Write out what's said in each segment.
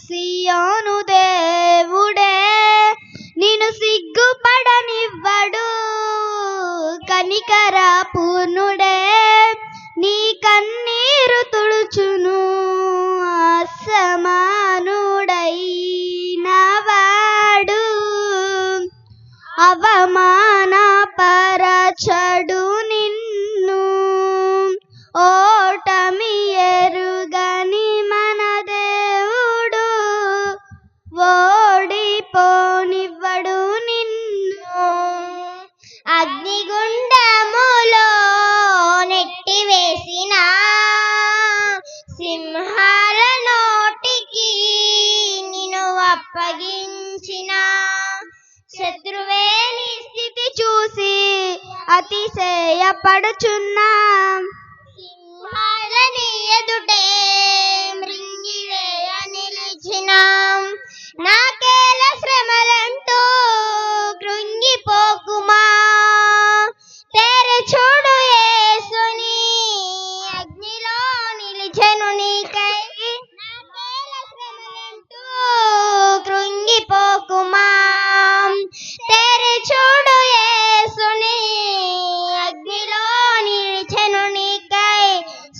సియోను దేవుడే నిన్ను సిగ్గుపడనివ్వడు, కనికర పూర్ణుడే నీ కన్నీరు తుడుచును. అసమానుడైన వాడు అవమానపరచడు నిన్ను, ఓటమి ఎరుగని మన దేవుడు ఓడిపోనివ్వడు నిన్ను. అగ్నిగుండములో నెట్టివేసిన సింహాల నోటికి నిన్ను అప్పగించిన శత్రువే నీ స్థితి చూసి అతిశయపడుచున్నా, సింహాలని ఎదుటే మృంగివేయ నిలిచిన నాకేల శ్రమలంటూ కృంగిపోకుమా. తేరే చూడు యేసుని అగ్నిలో నిలిచెను నీకై, నాకేల శ్రమలంటూ కృంగిపోకుమా. తేరే చూడు యేసుని అగ్నిలో నిలిచెను నీకై,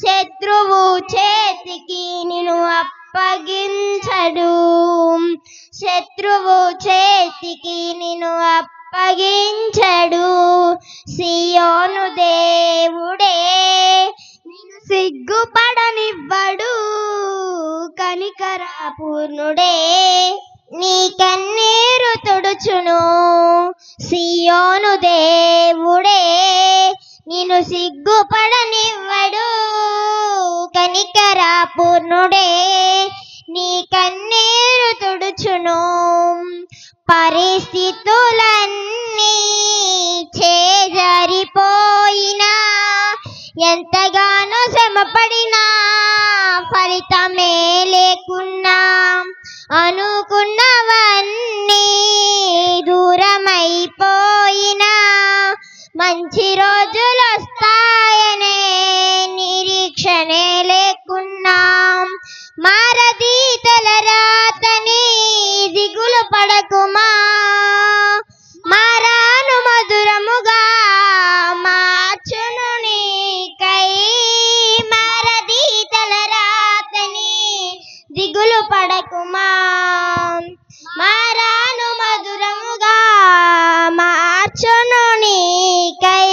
శత్రువు చేతికి నిన్ను అప్పగించడు, శత్రువు చేతికి నిన్ను అప్పగించడు. సియోను దేవుడే నిన్ను సిగ్గుపడనివ్వడు, కనికర పూర్ణుడే నీ కన్నీరు తుడుచును. సియోను దేవుడే నిన్ను సిగ్గుపడనివ్వడు, కనికర పూర్ణుడే నీ కన్నీరు తుడుచును. పరిస్థితులన్నీ చేజారిపోయినా, ఎంతగానో శ్రమపడినా ఫలితమే లేకున్నా, అనుకున్నవన్నీ దూరమైపోయినా మంచి రోజులు వస్తాయనే నిరీక్షణే లేకున్నా, మారది తలరాతని దిగులు పడకుమా. మారాను మధురముగా మార్చును నీకై, మారది తలరాతని దిగులు పడకుమా. మారాను మధురముగా మార్చును నీకై,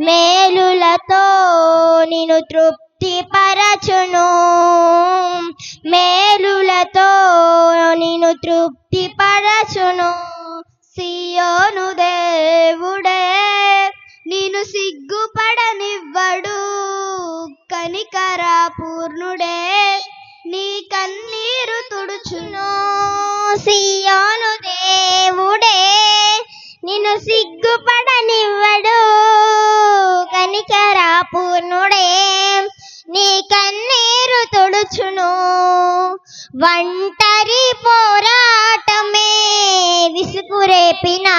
మేలులతో నిన్ను తృప్తిపరచును, మేలులతో నిన్ను తృప్తిపరచును. సియోను దేవుడే నిన్ను సిగ్గుపడనివ్వడు, కనికర పూర్ణుడే నీ కన్నీరు తుడుచును. సియోను దేవుడే నిన్ను సిగ్గుపడనివ్వడు, కనికర పూర్ణుడే నీ కన్నీరు తుడుచును. ఒంటరి పోరాటమే విసుగురేపినా,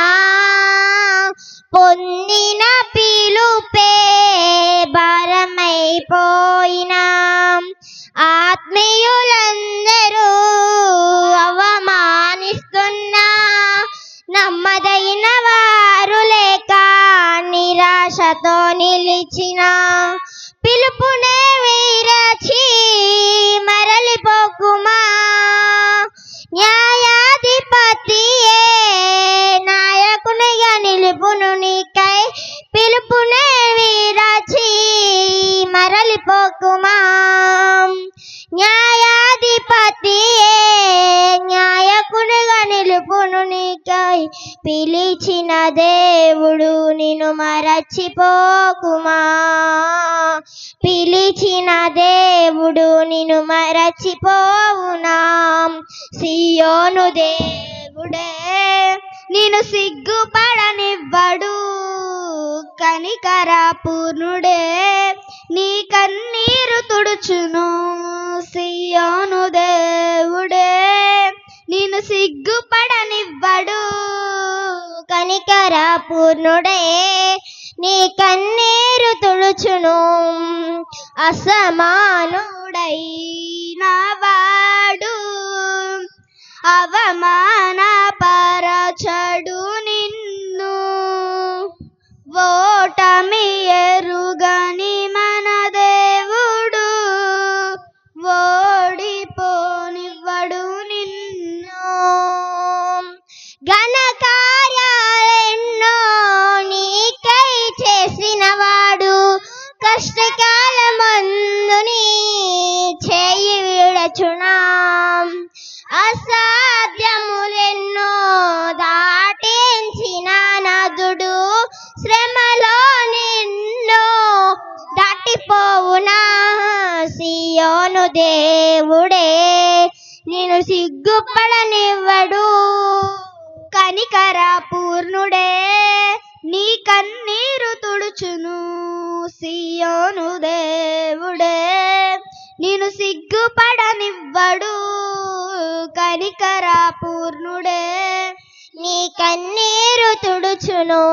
పొందిన పిలుపే భారమైపోయినా, ఆత్మీయులందరూ అవమానిస్తున్నా, నమ్మదైన వారు లేక నిరాశతో నిలిచిన, పిలుపునే విరచి మరలిపోకుమా. న్యాయాధిపతియే నాయకునిగా నిలుపును నీకై, పిలుపునే విరచి మరలిపోకుమా. న్యాయాధిపతియే నాయకునిగా నిలుపును నీకై, పిలిచిన దేవుడు నిన్ను మరచిపోకుమా. పిలిచిన దేవుడు నిన్ను మరచిపోవునా. సియోను దేవుడే నిన్ను సిగ్గుపడనివ్వడు, కనికర పూర్ణుడే నీ కన్నీరు తుడుచును. సియోను దేవుడే నిన్ను సిగ్గుపడనివ్వడు, కనికర పూర్ణుడే నీ కన్నీరు తుడుచును. అసమానుడైన వాడు చేర్చునా అసాధ్యములెన్నో దాటించిన నదుడు శ్రమలో నిన్నో దాటిపోవునా సియోను దేవుడే నేను సిగ్గుపడనివ్వడు కనికర పూర్ణుడే నీ కన్నీరు తుడుచును సియోను దేవుడే నేను సిగ్గుపడనివ్వడు కనికర పూర్ణుడే నీ కన్నీరు తుడుచును